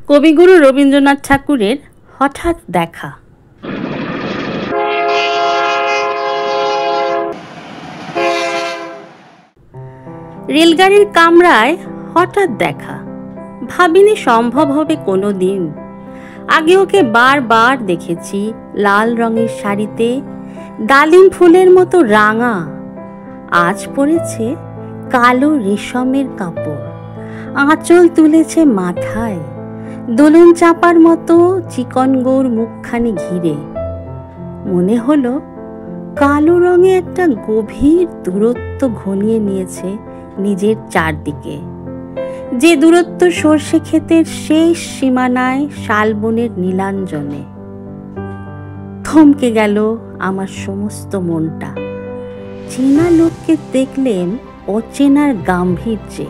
কবিগুরু রবীন্দ্রনাথ ঠাকুরের হঠাৎ দেখা। রেলগাড়ির কামরায় হঠাৎ দেখা, ভাবিনি সম্ভব হবে কোনো দিন। আগে ওকে বারবার দেখেছি লাল রঙের শাড়িতে, ডালিম ফুলের মতো রাঙা। আজ পরেছে কালো রেশমের কাপড়, আঁচল তুলেছে মাথায়, দোলন চাপার মতো চিকন গৌর মুখখানি ঘিরে। মনে হলো কালো রঙে একটা গভীর দূরত্ব ঘনিয়ে নিয়েছে নিজের চারদিকে, যে দূরত্ব সর্ষে ক্ষেতের শেষ সীমানায় শালবনের নীলাঞ্জনে। থমকে গেল আমার সমস্ত মনটা। চেনা লোককে দেখলেন অচেনার গাম্ভীর্যে।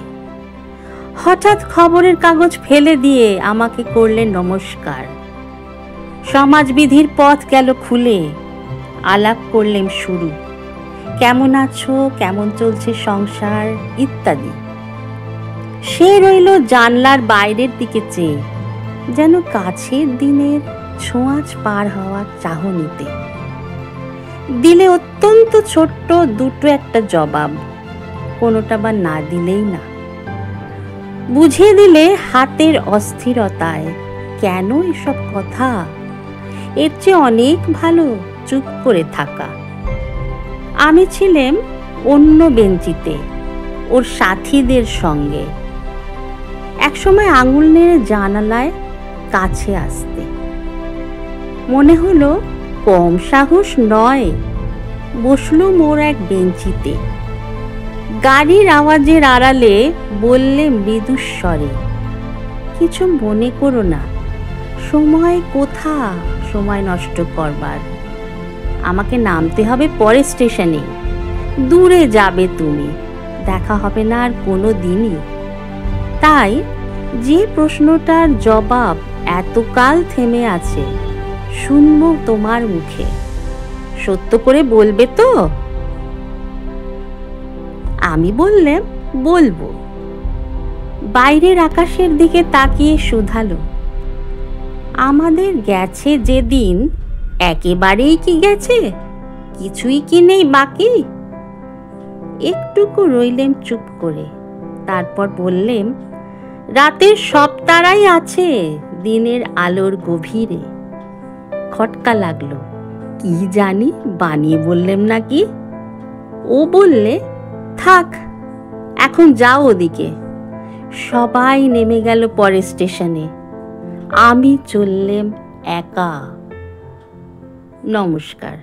হঠাৎ খবরের কাগজ ফেলে দিয়ে আমাকে করলেন নমস্কার। সমাজবিধির পথ গেল খুলে, আলাপ করলেন শুরু। কেমন আছো, কেমন চলছে সংসার ইত্যাদি। সে রইল জানলার বাইরের দিকে চেয়ে, যেন কাছের দিনের ছোঁয়াচ পার হওয়ার চাহনিতে। দিলে অত্যন্ত ছোট্ট দুটো একটা জবাব, কোনোটা বা না দিলেই না। বুঝিয়ে দিলে হাতের অস্থিরতায়, কেন এসব কথা, এর চেয়ে অনেক ভালো চুপ করে থাকা। আমি ছিলাম অন্য বেঞ্চিতে ওর সাথীদের সঙ্গে। একসময় আঙুল নেড়ে জানালায় কাছে আসতে। মনে হলো কম সাহস নয়। বসলো মোর এক বেঞ্চিতে। গাড়ির আওয়াজের আড়ালে বললে মৃদুস্বরে, কিছু মনে করো না, সময় কোথা সময় নষ্ট করবার। আমাকে নামতে হবে পরের স্টেশনে, দূরে যাবে তুমি, দেখা হবে না আর কোনো দিনই। তাই যে প্রশ্নটার জবাব এতকাল থেমে আছে, শুনবো তোমার মুখে, সত্য করে বলবে তো? আমি বললাম বলবো। বাইরের আকাশের দিকে তাকিয়ে শুধালো, আমাদের গেছে যেদিন একেবারেই কি গেছে, কিছুই কি নেই বাকি? একটুকু রইলেন চুপ করে, তারপর বললেন, রাতের সব তারাই আছে দিনের আলোর গভীরে। খটকা লাগলো, কি জানি বানিয়ে বললেম নাকি। ও বললে, থাক এখন যাও ওদিকে। সবাই নেমে গেল পরের স্টেশনে, আমি চললেম একা। নমস্কার।